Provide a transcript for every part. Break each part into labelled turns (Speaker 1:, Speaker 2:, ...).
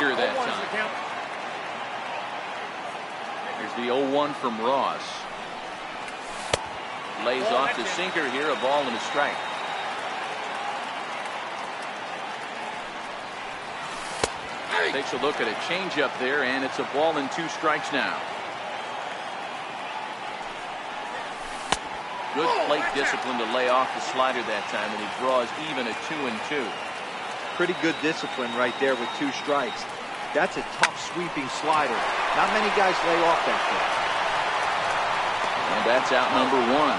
Speaker 1: pitcher that time. Here's the 0-1 from Ross. Lays off the sinker here, a ball and a strike. Takes a look at a changeup there, and it's a ball and 2 strikes now. Good plate discipline to lay off the slider that time, and he draws even at 2-2.
Speaker 2: Pretty good discipline right there with 2 strikes. That's a tough sweeping slider. Not many guys lay off that thing.
Speaker 1: And that's out number 1.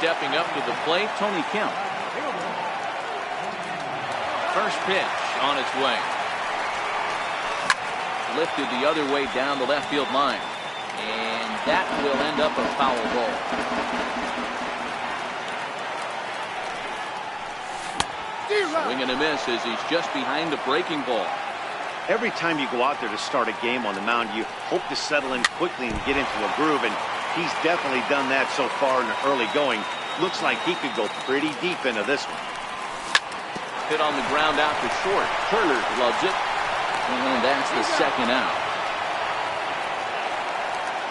Speaker 1: Stepping up to the plate, Tony Kemp. First pitch on its way. Lifted the other way down the left field line. And that will end up a foul ball. Swing and a miss as he's just behind the breaking ball.
Speaker 3: Every time you go out there to start a game on the mound, you hope to settle in quickly and get into a groove, and he's definitely done that so far in the early going. Looks like he could go pretty deep into this one.
Speaker 1: Hit on the ground out to short. Turner loves it. And that's the second out.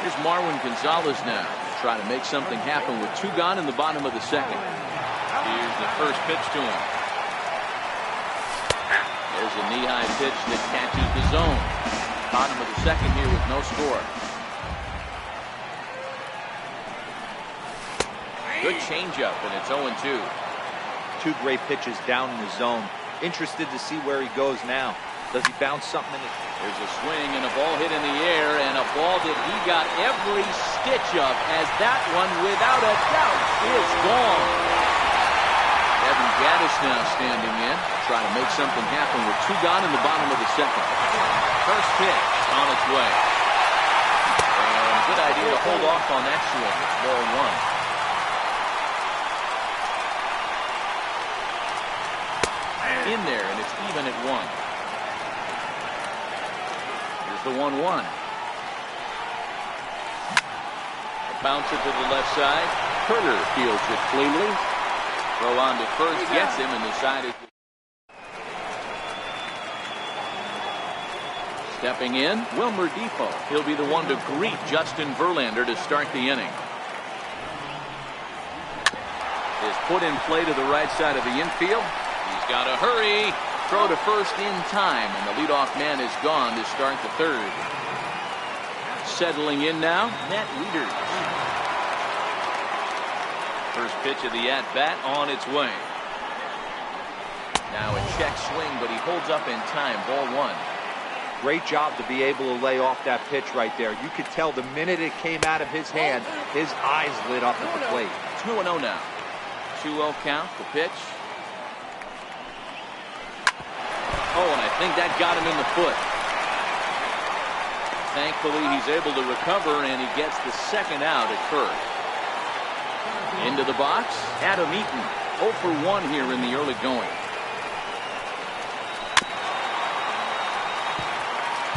Speaker 1: Here's Marwin Gonzalez now. Try to make something happen with 2 gone in the bottom of the second. Here's the first pitch to him. There's a knee-high pitch that catches the zone. Bottom of the second here with no score. Good changeup, and it's 0-2.
Speaker 2: 2 great pitches down in the zone. Interested to see where he goes now. Does he bounce something in it?
Speaker 1: There's a swing and a ball hit in the air, and a ball that he got every stitch of, as that one, without a doubt, is gone. Evan Gaddis now standing in, trying to make something happen with 2 gone in the bottom of the second. First pitch on its way. And good idea to hold off on that swing. Ball 1. In there, and it's even at 1. Here's the 1-1. Bounce it to the left side. Turner fields it cleanly. Throw on to first, gets him, and the side is. Stepping in, Wilmer Defoe. He'll be the one to greet Justin Verlander to start the inning. Is put in play to the right side of the infield. He's got to hurry. Throw to first in time, and the leadoff man is gone to start the third. Settling in now, Nat Wieters. First pitch of the at-bat on its way. Now a check swing, but he holds up in time. Ball 1.
Speaker 2: Great job to be able to lay off that pitch right there. You could tell the minute it came out of his hand, his eyes lit up at the plate.
Speaker 1: 2-0 now. 2-0 count, the pitch. Oh, and I think that got him in the foot. Thankfully, he's able to recover, and he gets the second out at first. Into the box, Adam Eaton. 0 for 1 here in the early going.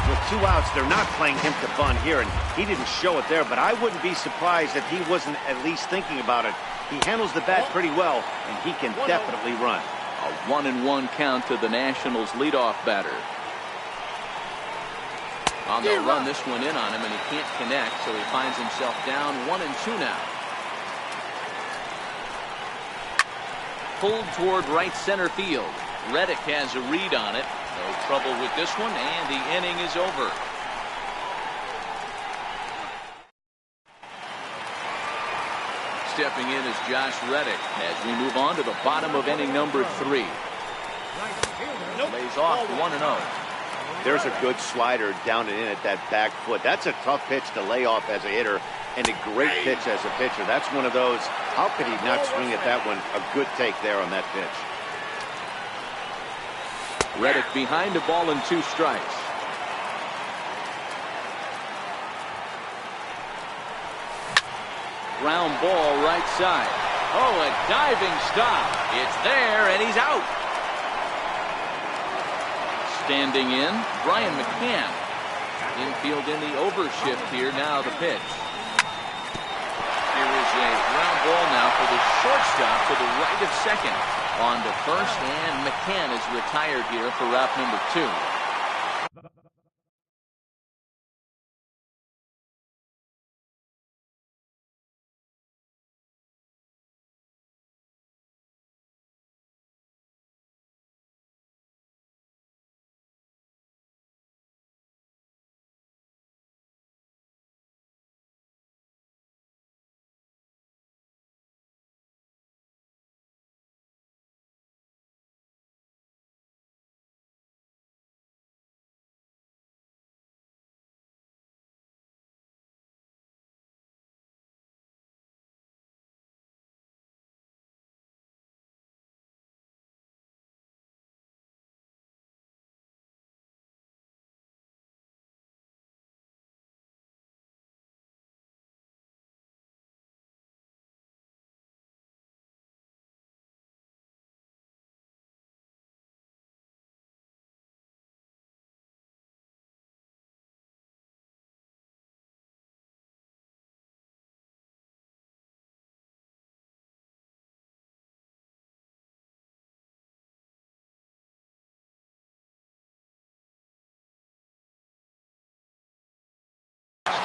Speaker 3: With 2 outs, they're not playing him to fun here, and he didn't show it there, but I wouldn't be surprised if he wasn't at least thinking about it. He handles the bat pretty well, and he can definitely run.
Speaker 1: A 1-1 count to the Nationals leadoff batter. Well, they'll run this one in on him, and he can't connect, so he finds himself down 1-2 now. Pulled toward right center field. Reddick has a read on it. No trouble with this one, and the inning is over. Stepping in is Josh Reddick as we move on to the bottom of inning number 3. Lays off 1-0.
Speaker 3: There's a good slider down and in at that back foot. That's a tough pitch to lay off as a hitter, and a great pitch as a pitcher. That's one of those, how could he not swing at that one? A good take there on that pitch.
Speaker 1: Reddick behind a ball and 2 strikes. Ground ball right side. Oh, a diving stop. It's there, and he's out. Standing in, Brian McCann. Infield in the overshift here. Now the pitch. Here is a ground ball now for the shortstop to the right of second. On to first, and McCann is retired here for route number 2.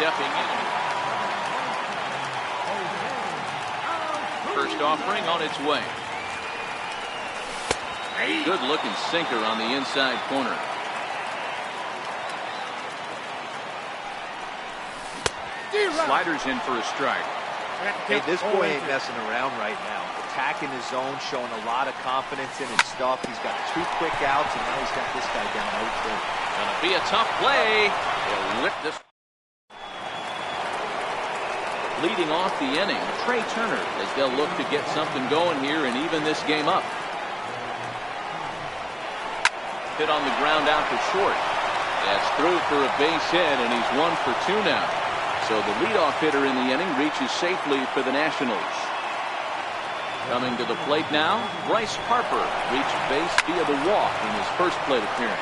Speaker 1: Stepping in. First offering on its way. Good looking sinker on the inside corner. Sliders in for a strike.
Speaker 2: Hey, this boy ain't messing around right now. Attacking his zone, showing a lot of confidence in his stuff. He's got 2 quick outs, and now he's got this guy down 0-2.
Speaker 1: Gonna be a tough play. He'll whip this. Leading off the inning, Trey Turner, as they'll look to get something going here and even this game up. Hit on the ground out to short. That's through for a base hit, and he's 1 for 2 now. So the leadoff hitter in the inning reaches safely for the Nationals. Coming to the plate now, Bryce Harper reached base via the walk in his first plate appearance.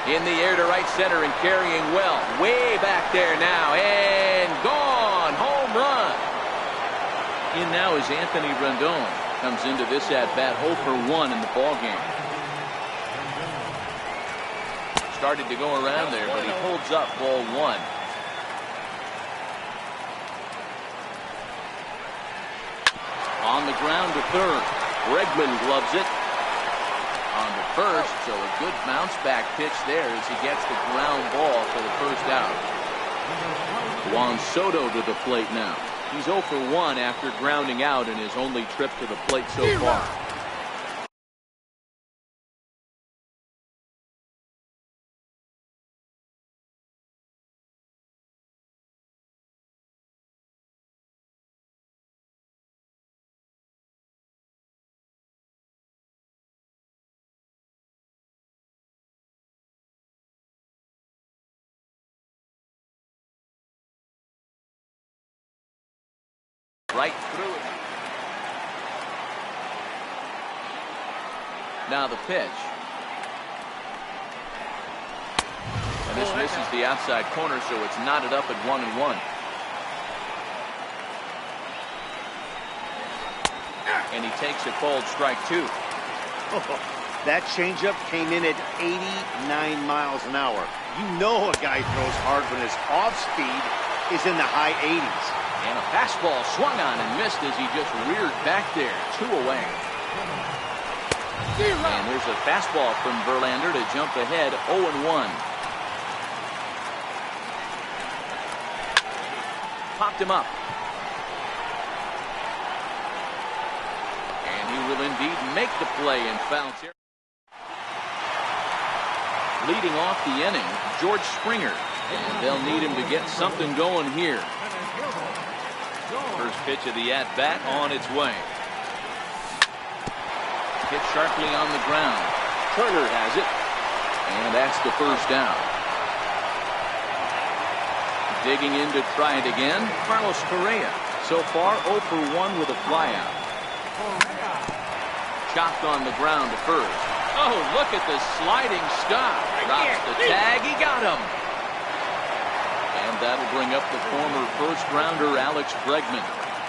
Speaker 1: In the air to right center and carrying well. Way back there now, and gone. Home run. In now is Anthony Rendon. Comes into this at-bat 0 for 1 in the ballgame. Started to go around there, but he holds up ball 1. On the ground to third. Bregman gloves it. On to first, so a good bounce back pitch there as he gets the ground ball for the first out. Juan Soto to the plate now. He's 0 for 1 after grounding out in his only trip to the plate so far. Right through it. Now the pitch. And this misses the outside corner, so it's knotted up at 1-1. And he takes a called strike 2.
Speaker 3: That changeup came in at 89 miles an hour. You know a guy throws hard when his off speed is in the high 80s.
Speaker 1: And a fastball swung on and missed as he just reared back there. 2 away. And there's a fastball from Verlander to jump ahead 0-1. Popped him up. And he will indeed make the play in foul territory. Leading off the inning, George Springer. And they'll need him to get something going here. First pitch of the at-bat on its way. Hit sharply on the ground. Turner has it. And that's the first down. Digging in to try it again, Carlos Correa. So far 0 for 1 with a flyout. Chopped on the ground to first. Oh, look at the sliding stop. Drops the tag. He got him. And that'll bring up the former first-rounder Alex Bregman.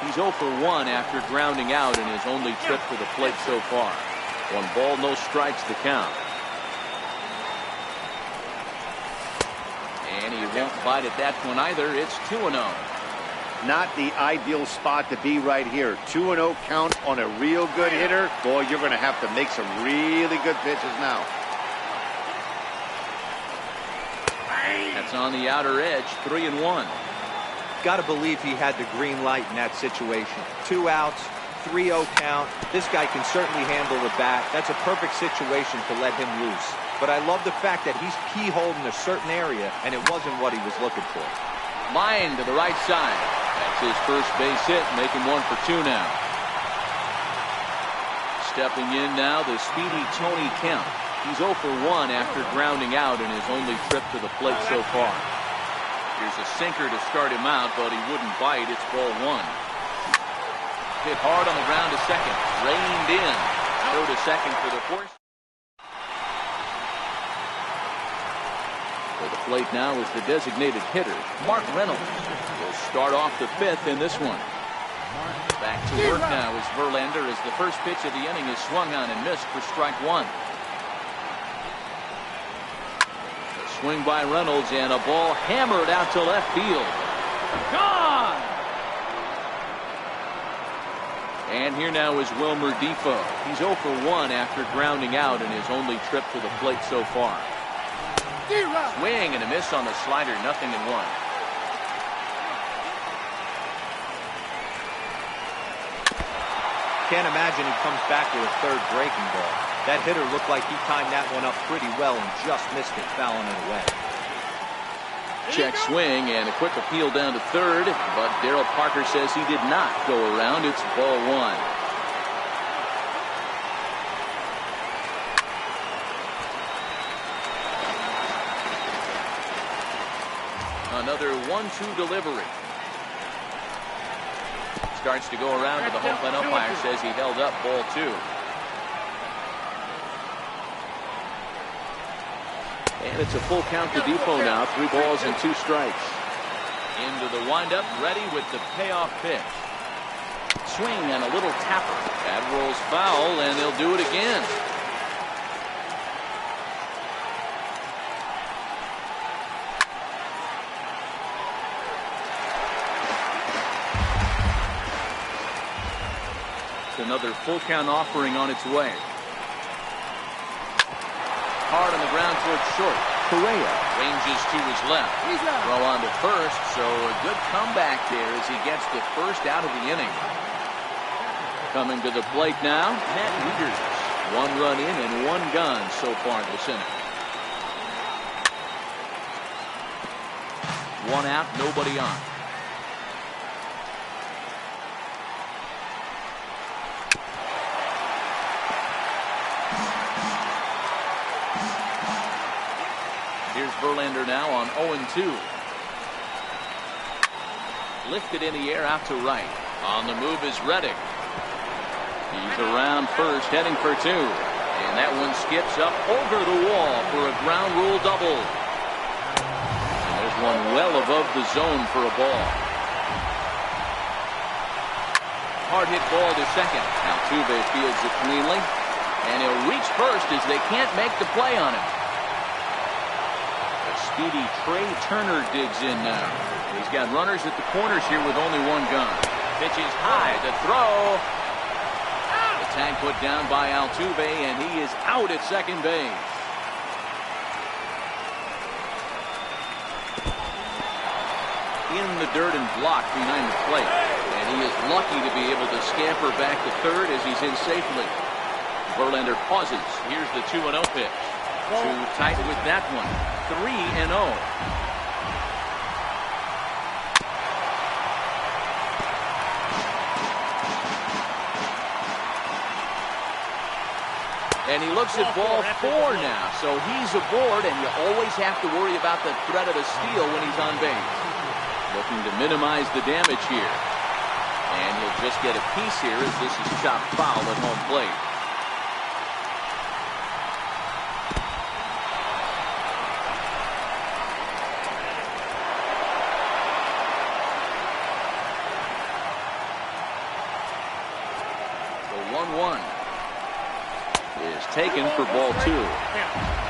Speaker 1: He's 0 for 1 after grounding out in his only trip to the plate so far. 1 ball, no strikes the count. And he won't bite at that one either. It's 2-0.
Speaker 3: Not the ideal spot to be right here. 2-0 count on a real good hitter. Boy, you're going to have to make some really good pitches now.
Speaker 1: That's on the outer edge. 3-1.
Speaker 2: Got to believe he had the green light in that situation. 2 outs, 3-0 count. This guy can certainly handle the bat. That's a perfect situation to let him loose. But I love the fact that he's keyholed in a certain area, and it wasn't what he was looking for.
Speaker 1: Line to the right side. That's his first base hit, making 1 for 2 now. Stepping in now, the speedy Tony Kemp. He's 0 for 1 after grounding out in his only trip to the plate so far. Here's a sinker to start him out, but he wouldn't bite. It's ball 1. Hit hard on the ground to second. Reined in. Throw to second for the force. For the plate now is the designated hitter, Mark Reynolds. He'll start off the 5th in this one. Back to work now is Verlander as the first pitch of the inning is swung on and missed for strike 1. A swing by Reynolds and a ball hammered out to left field. Gone! And here now is Wilmer Difo. He's 0 for 1 after grounding out in his only trip to the plate so far. Swing and a miss on the slider, 0-1.
Speaker 2: Can't imagine he comes back with a 3rd breaking ball. That hitter looked like he timed that one up pretty well and just missed it, fouling it away.
Speaker 1: Check swing and a quick appeal down to 3rd, but Darryl Parker says he did not go around. It's ball 1. Another 1-2 delivery. Starts to go around, but the home plate umpire says he held up ball 2. And it's a full count to Difo now. 3 balls and 2 strikes. Into the windup, ready with the payoff pitch. Swing and a little tapper. That rolls foul, and they'll do it again. Another full count offering on its way. Hard on the ground towards short. Correa ranges to his left. Throw on to first, so a good comeback there as he gets the first out of the inning. Coming to the plate now, Matt Wieters. 1 run in and 1 gone so far this inning. 1 out, nobody on. Here's Verlander now on 0-2. Lifted in the air out to right. On the move is Reddick. He's around first, heading for 2. And that one skips up over the wall for a ground rule double. And there's one well above the zone for a ball. Hard hit ball to second. Altuve fields it cleanly. And he'll reach first as they can't make the play on him. Speedy Trey Turner digs in now. He's got runners at the corners here with only 1 gun. Pitch is high. The throw. The tag put down by Altuve, and he is out at second base. In the dirt and blocked behind the plate. And he is lucky to be able to scamper back to 3rd as he's in safely. Verlander pauses. Here's the 2-0 pitch. Too tight with that one. 3-0. And he looks at ball 4 now, so he's aboard, and you always have to worry about the threat of a steal when he's on base. Looking to minimize the damage here. And he'll just get a piece here as this is chopped foul at home plate. is taken for ball 2.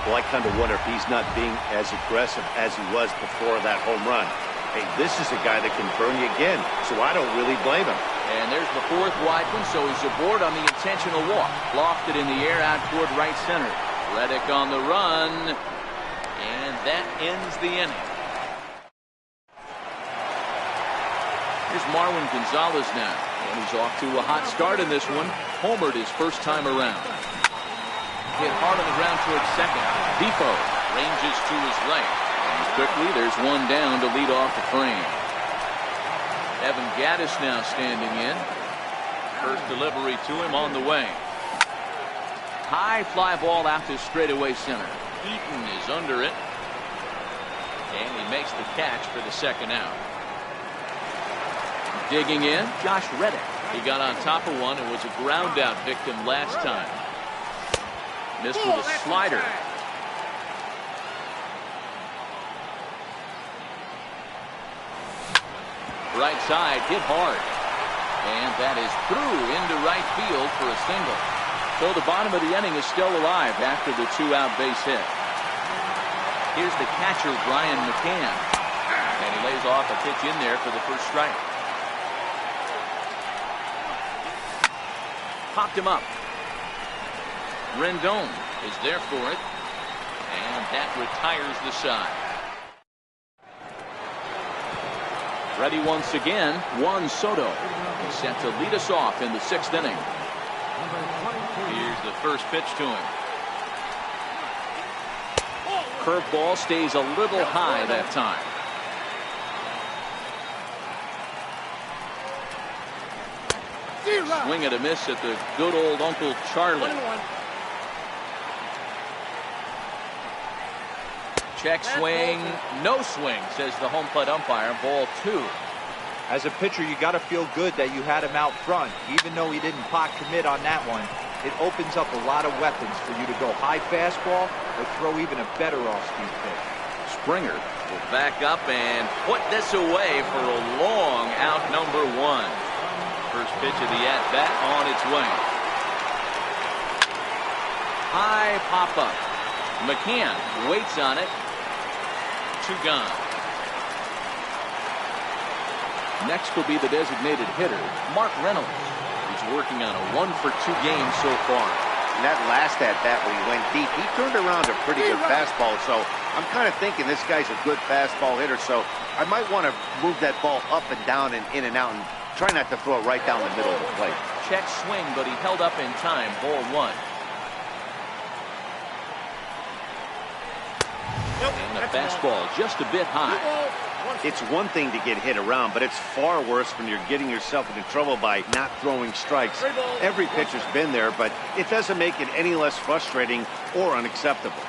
Speaker 3: Well, I kind of wonder if he's not being as aggressive as he was before that home run. Hey, this is a guy that can burn you again, so I don't really blame him.
Speaker 1: And there's the 4th wide one, so he's aboard on the intentional walk. Lofted in the air out toward right center. Reddick on the run, and that ends the inning. Here's Marwin Gonzalez now, and he's off to a hot start in this one. Homered his first time around. Hit hard on the ground towards second. Defoe ranges to his right. And quickly, there's one down to lead off the frame. Evan Gattis now standing in. First delivery to him on the way. High fly ball out to straightaway center. Eaton is under it. And he makes the catch for the second out. Digging in, Josh Reddick. He got on top of one and was a ground out victim last time. Missed with a slider. Right side, hit hard. And that is through into right field for a single. So the bottom of the inning is still alive after the 2-out base hit. Here's the catcher, Brian McCann. And he lays off a pitch in there for the first strike. Popped him up. Rendon is there for it. And that retires the side. Ready once again, Juan Soto. He's set to lead us off in the 6th inning. Here's the first pitch to him. Curveball stays a little high that time. Swing and a miss at the good old Uncle Charlie. Check swing, no swing, says the home plate umpire. Ball 2.
Speaker 2: As a pitcher, you got to feel good that you had him out front. Even though he didn't pot commit on that one, it opens up a lot of weapons for you to go high fastball or throw even a better off-speed pitch.
Speaker 1: Springer will back up and put this away for a long out number 1. First pitch of the at-bat on its way. High pop-up. McCann waits on it. 2 gone. Next will be the designated hitter, Mark Reynolds. He's working on a 1-for-2 game so far.
Speaker 3: And that last at-bat when he went deep, he turned around a pretty good fastball. So I'm kind of thinking this guy's a good fastball hitter. So I might want to move that ball up and down and in and out and try not to throw it right down the middle of the plate.
Speaker 1: Check swing, but he held up in time. Ball 1. And the fastball just a bit high.
Speaker 3: It's one thing to get hit around, but it's far worse when you're getting yourself into trouble by not throwing strikes. Every pitcher's been there, but it doesn't make it any less frustrating or unacceptable.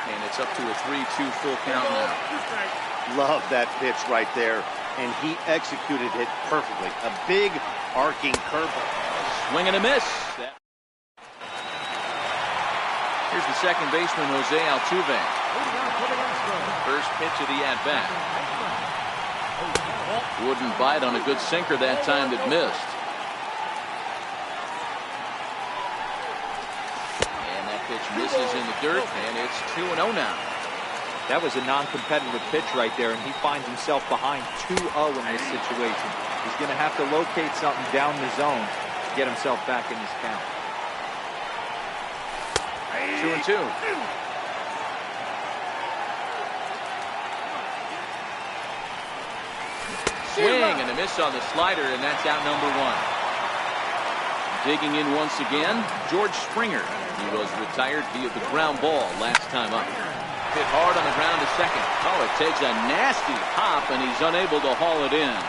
Speaker 1: And it's up to a 3-2 full count now.
Speaker 3: Love that pitch right there, and he executed it perfectly. A big arcing curveball.
Speaker 1: Swing and a miss. Here's the second baseman, Jose Altuve. First pitch of the at-bat. Wouldn't bite on a good sinker that time that missed. And that pitch misses in the dirt, and it's 2-0 now.
Speaker 2: That was a non-competitive pitch right there, and he finds himself behind 2-0 in this situation. He's going to have to locate something down the zone to get himself back in this count.
Speaker 1: 2-2. Swing and a miss on the slider, and that's out number 1. Digging in once again, George Springer. He was retired via the ground ball last time up. Hit hard on the ground to second. Oh, it takes a nasty hop, and he's unable to haul it in.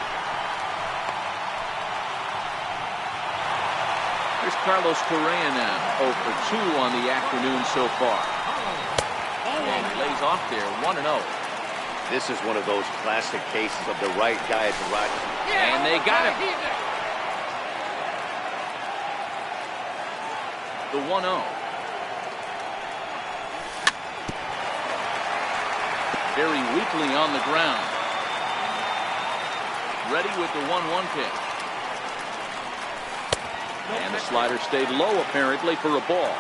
Speaker 1: Here's Carlos Correa now, 0 for 2 on the afternoon so far. And he lays off there, 1-0.
Speaker 3: This is one of those classic cases of the right guy at the right.
Speaker 1: And they got him. The 1-0. Very weakly on the ground. Ready with the 1-1 pitch. And the slider stayed low, apparently, for a ball.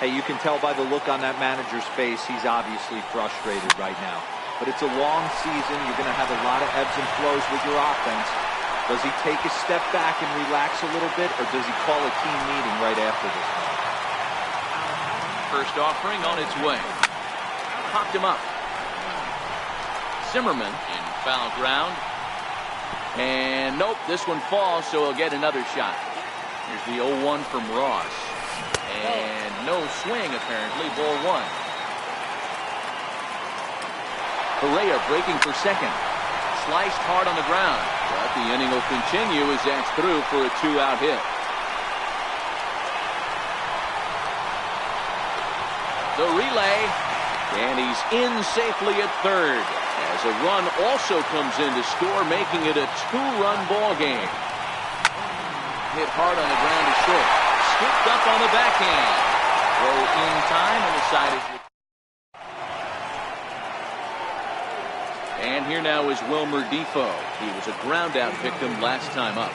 Speaker 2: Hey, you can tell by the look on that manager's face, he's obviously frustrated right now. But it's a long season. You're going to have a lot of ebbs and flows with your offense. Does he take a step back and relax a little bit, or does he call a team meeting right after this one?
Speaker 1: First offering on its way. Popped him up. Zimmerman in foul ground. And nope, this one falls, so he'll get another shot. Here's the 0-1 from Ross. And no swing, apparently. Ball one. Correa breaking for second. Sliced hard on the ground. But the inning will continue as that's through for a 2-out hit. The relay. And he's in safely at third. As a run also comes in to score, making it a 2-run ball game. Hit hard on the ground to short. Scooped up on the backhand. Throw in time, and the side is. And here now is Wilmer Defoe. He was a ground out victim last time up.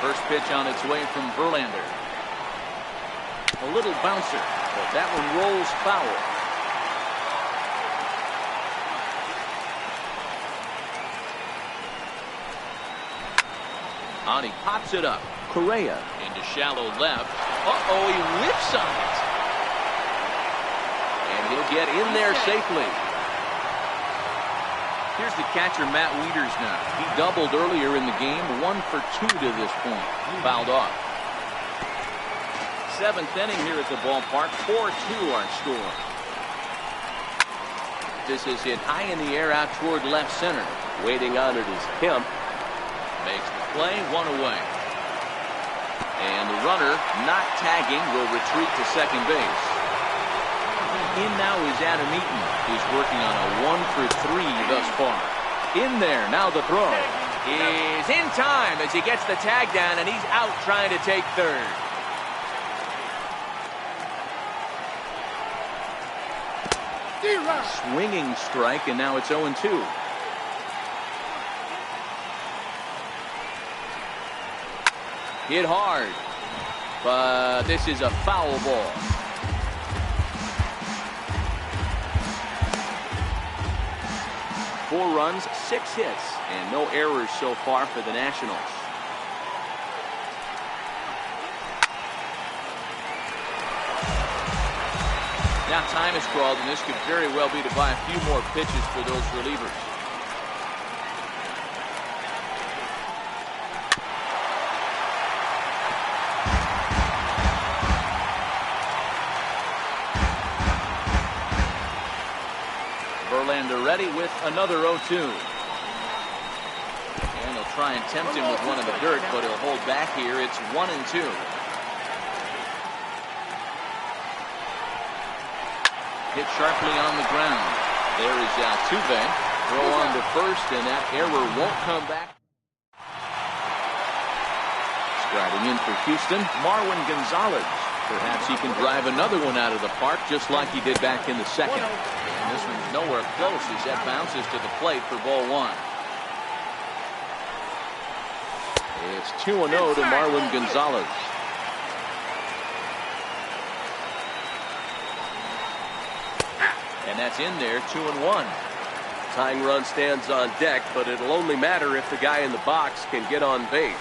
Speaker 1: First pitch on its way from Verlander. A little bouncer, but that one rolls foul. On he pops it up. Correa into shallow left. Uh-oh, he whips on it. And he'll get in there safely. Here's the catcher, Matt Wieters now. He doubled earlier in the game, 1 for 2 to this point. Fouled off. 7th inning here at the ballpark. 4-2 our score. This is hit high in the air out toward left center. Waiting on it is Kemp. Makes the play, 1 away. And the runner, not tagging, will retreat to second base. In now is Adam Eaton. He's working on a 1 for 3 thus far. In there, now the throw. Is in time as he gets the tag down, and he's out trying to take third. Swinging strike, and now it's 0-2. Hit hard, but this is a foul ball. Four runs, 6 hits, and no errors so far for the Nationals. Now time is called, and this could very well be to buy a few more pitches for those relievers. Verlander ready with another 0-2. And they'll try and tempt him with one in the dirt, but he'll hold back here. It's 1-2. Hit sharply on the ground. There is Altuve. Throw on to first, and that error won't come back. Striding in for Houston, Marwin Gonzalez. Perhaps he can drive another one out of the park just like he did back in the second. And this one's nowhere close as that bounces to the plate for ball one. It's 2-0 to Marwin Gonzalez. And that's in there, 2-1.
Speaker 4: Tying run stands on deck, but it'll only matter if the guy in the box can get on base.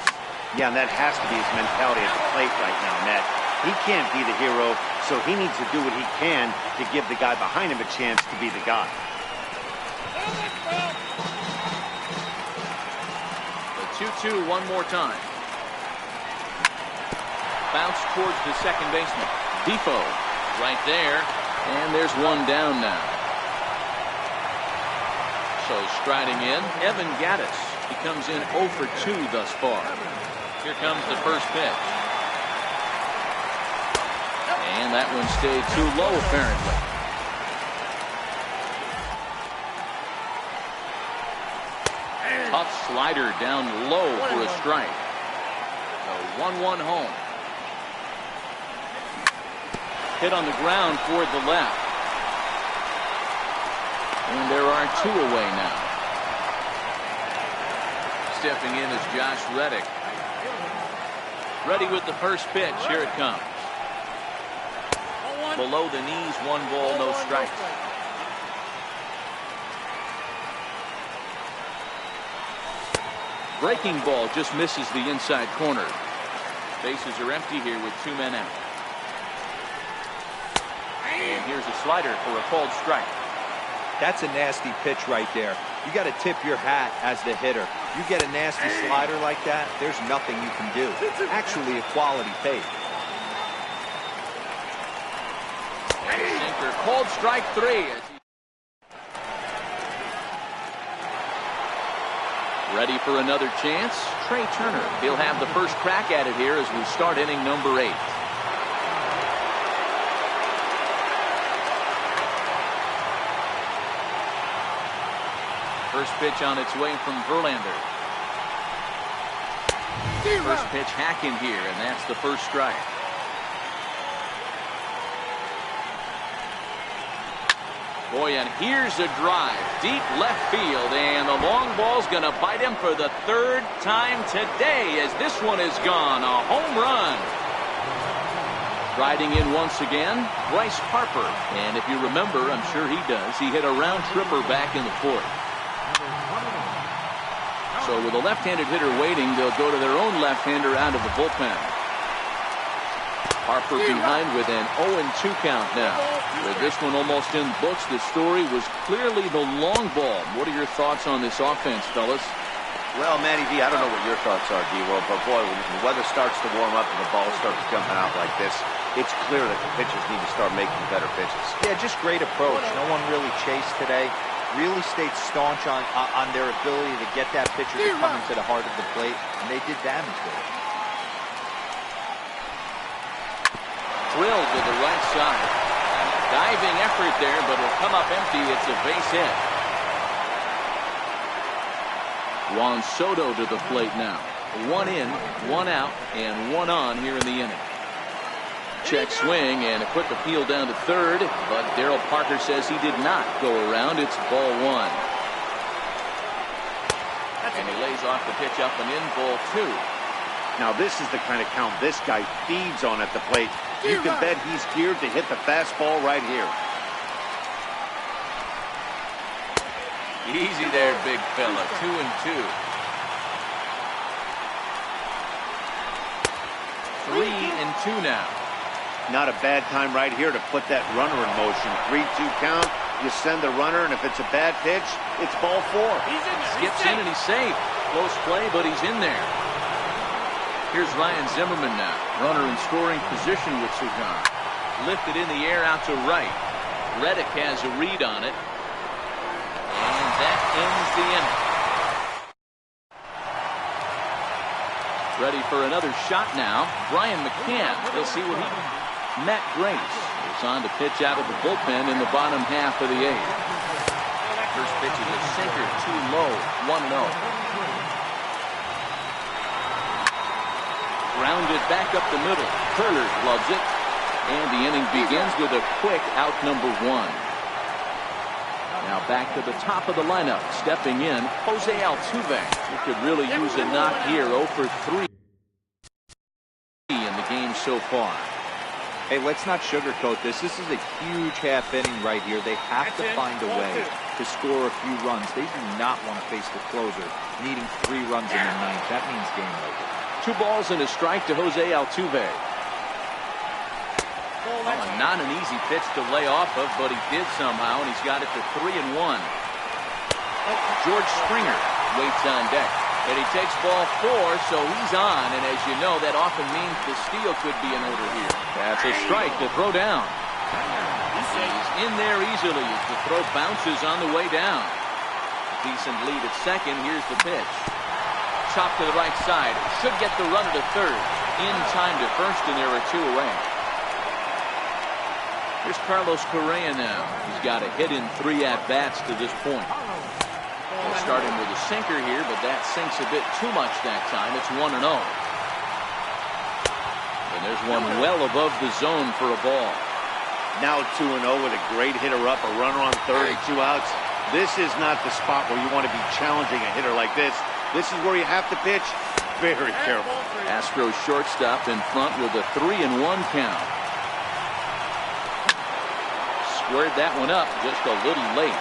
Speaker 3: Yeah, and that has to be his mentality at the plate right now, Matt. He can't be the hero, so he needs to do what he can to give the guy behind him a chance to be the guy.
Speaker 1: The 2-2 one more time. Bounce towards the second baseman. Defoe right there. And there's one down now. So striding in, Evan Gattis. He comes in 0 for 2 thus far. Here comes the first pitch. And that one stayed too low, apparently. Tough slider down low for a strike. A 1-1 home. Hit on the ground toward the left. And there are 2 away now. Stepping in is Josh Reddick. Ready with the first pitch. Here it comes. Below the knees, 1 ball, no strikes. Breaking ball just misses the inside corner. Bases are empty here with 2 men out. And here's a slider for a called strike.
Speaker 2: That's a nasty pitch right there. You got to tip your hat as the hitter. You get a nasty slider like that, there's nothing you can do. Actually, a quality take.
Speaker 1: And a sinker, called strike 3. Ready for another chance? Trey Turner. He'll have the first crack at it here as we start inning number 8. First pitch on its way from Verlander. First pitch hacking here, and that's the first strike. Boy, and here's a drive. Deep left field, and the long ball's going to bite him for the 3rd time today as this one is gone. A home run. Riding in once again, Bryce Harper. And if you remember, I'm sure he does, he hit a round tripper back in the 4th. So with a left-handed hitter waiting, they'll go to their own left-hander out of the bullpen. Harper behind with an 0-2 count now. With this one almost in the books, the story was clearly the long ball. What are your thoughts on this offense, fellas?
Speaker 3: Well, Manny V, I don't know what your thoughts are, D-World, but boy, when the weather starts to warm up and the ball starts jumping out like this, it's clear that the pitchers need to start making better pitches.
Speaker 2: Yeah, just great approach. No one really chased today. Really stayed staunch on their ability to get that pitcher to come into the heart of the plate, and they did damage with it.
Speaker 1: Drilled to the right side. And a diving effort there, but it'll come up empty. It's a base hit. Juan Soto to the plate now. 1 in, 1 out, and 1 on here in the inning. Check swing and a quick appeal down to 3rd, but Darryl Parker says he did not go around. It's ball 1. And he lays off the pitch up and in, ball 2.
Speaker 3: Now this is the kind of count this guy feeds on at the plate. You can bet he's geared to hit the fastball right here.
Speaker 1: Easy there, big fella. 2-2. 3-2 now.
Speaker 3: Not a bad time right here to put that runner in motion. 3-2 count. You send the runner, and if it's a bad pitch, it's ball 4.
Speaker 1: Skips in and he's safe. Close play, but he's in there. Here's Ryan Zimmerman now. Runner in scoring position with Sugan. Lifted in the air out to right. Reddick has a read on it. And that ends the inning. Ready for another shot now. Brian McCann. We'll see what he can. Matt Grace is on to pitch out of the bullpen in the bottom half of the 8th. First pitch is a sinker, too low, 1-0. Grounded back up the middle. Turner gloves it. And the inning begins with a quick out number 1. Now back to the top of the lineup. Stepping in, Jose Altuve. He could really use a knock here. 0 for 3 in the game so far.
Speaker 2: Hey, let's not sugarcoat this. This is a huge half inning right here. They have to find a way to score a few runs. They do not want to face the closer, needing 3 runs in the 9th. That means game over.
Speaker 1: 2 balls and a strike to Jose Altuve. Oh, not an easy pitch to lay off of, but he did somehow, and he's got it to 3-1. George Springer waits on deck. And he takes ball 4, so he's on. And as you know, that often means the steal could be in order here. That's a strike to throw down. He's in there easily as the throw bounces on the way down. Decent lead at second. Here's the pitch. Chop to the right side. Should get the runner to 3rd. In time to 1st, and there are 2 away. Here's Carlos Correa now. He's got a hit in 3 at-bats to this point. We're starting with a sinker here, but that sinks a bit too much that time. It's 1-0. And there's one well above the zone for a ball.
Speaker 3: Now 2-0 with a great hitter up, a runner on 3rd and 2 outs. This is not the spot where you want to be challenging a hitter like this. This is where you have to pitch very careful.
Speaker 1: Astros shortstop in front with a 3-1 count. Squared that one up just a little late.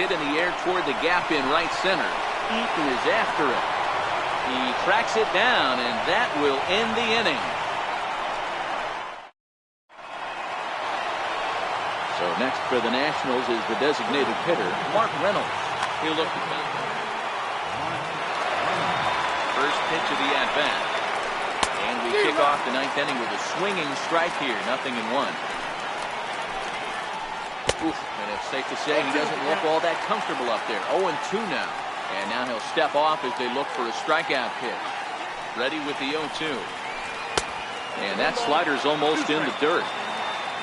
Speaker 1: Hit in the air toward the gap in right center. Eaton is after it. He tracks it down, and that will end the inning. So next for the Nationals is the designated hitter, Mark Reynolds. He'll look to come. First pitch of the at-bat. And we kick off the ninth inning with a swinging strike here. 0-1. Oof, and it's safe to say he doesn't look all that comfortable up there. 0-2 now. And now he'll step off as they look for a strikeout pitch. Ready with the 0-2. And that slider's almost in the dirt.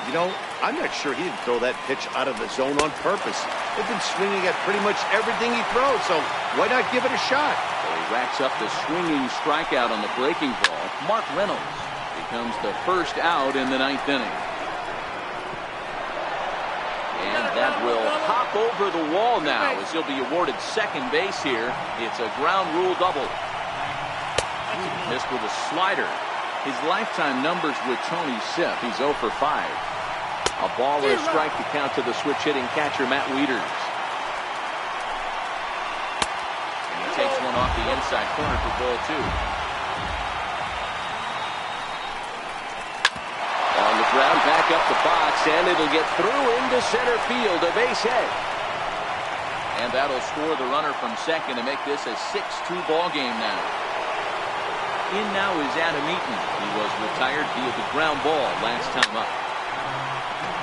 Speaker 3: You know, I'm not sure he didn't throw that pitch out of the zone on purpose. They've been swinging at pretty much everything he throws, so why not give it a shot?
Speaker 1: So he racks up the swinging strikeout on the breaking ball. Mark Reynolds becomes the first out in the ninth inning. And that will hop over the wall now as he'll be awarded second base here. It's a ground rule double. Missed with a slider. His lifetime numbers with Tony Sipp. He's 0 for 5. A ball and a strike to count to the switch-hitting catcher, Matt Wieters. And he takes one off the inside corner for ball 2. On the ground, back up the box, and it'll get through into center field, a base hit. And that'll score the runner from second to make this a 6-2 ball game now. In now is Adam Eaton. He was retired via the ground ball last time up.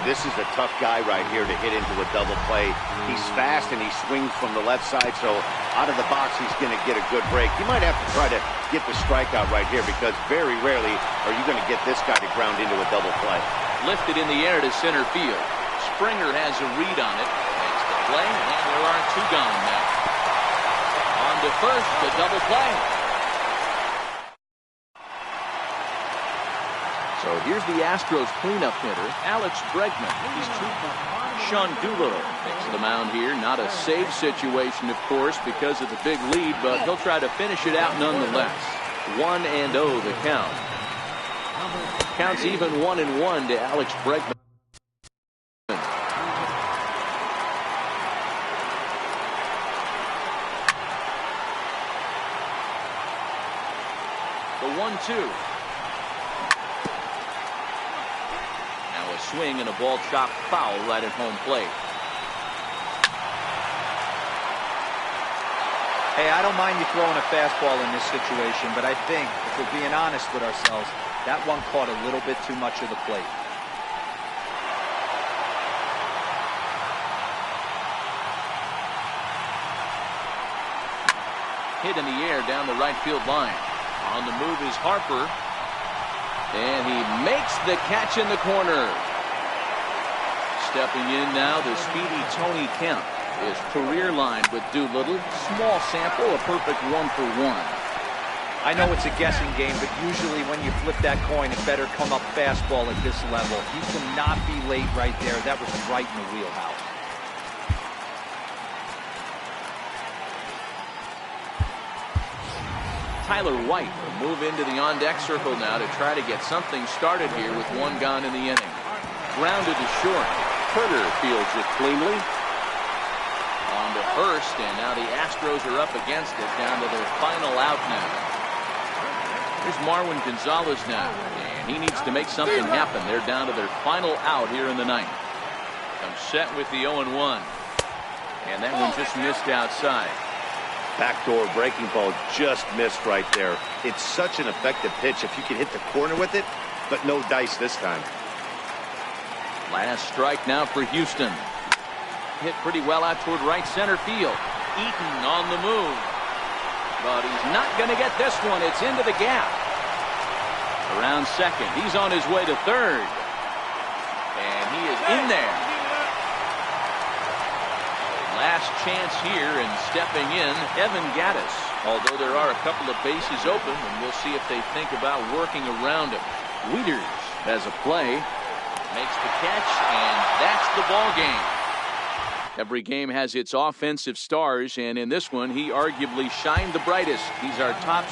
Speaker 3: This is a tough guy right here to hit into a double play. He's fast and he swings from the left side, so out of the box he's going to get a good break. You might have to try to get the strikeout right here because very rarely are you going to get this guy to ground into a double play.
Speaker 1: Lifted in the air to center field. Springer has a read on it. Makes the play, and there are 2 gone now. On to first, the double play. So here's the Astros cleanup hitter, Alex Bregman. He's 2. Sean Doolittle takes the mound here. Not a save situation, of course, because of the big lead, but he'll try to finish it out nonetheless. 1-0 the count. Counts even 1-1 to Alex Bregman. The 1-2. Swing and a ball chopped foul right at home plate.
Speaker 2: Hey, I don't mind you throwing a fastball in this situation, but I think, if we're being honest with ourselves, that one caught a little bit too much of the plate.
Speaker 1: Hit in the air down the right field line. On the move is Harper. And he makes the catch in the corner. Stepping in now, the speedy Tony Kemp. His career line with Doolittle. Small sample, a perfect 1 for 1.
Speaker 2: I know it's a guessing game, but usually when you flip that coin, it better come up fastball at this level. You cannot be late right there. That was right in the wheelhouse.
Speaker 1: Tyler White will move into the on-deck circle now to try to get something started here with 1 gone in the inning. Grounded to short. Herter fields it cleanly. On to first, and now the Astros are up against it, down to their final out now. Here's Marwin Gonzalez now, and he needs to make something happen. They're down to their final out here in the ninth. Comes set with the 0-1. And that one just missed outside.
Speaker 3: Backdoor breaking ball just missed right there. It's such an effective pitch if you can hit the corner with it, but no dice this time.
Speaker 1: Last strike now for Houston. Hit pretty well out toward right center field. Eaton on the move. But he's not going to get this one. It's into the gap. Around second. He's on his way to third. And he is in there. Last chance here, and stepping in, Evan Gattis. Although there are a couple of bases open, and we'll see if they think about working around him. Wieters As a play, makes the catch, and that's the ball game. Every game has its offensive stars, and in this one, he arguably shined the brightest. He's our top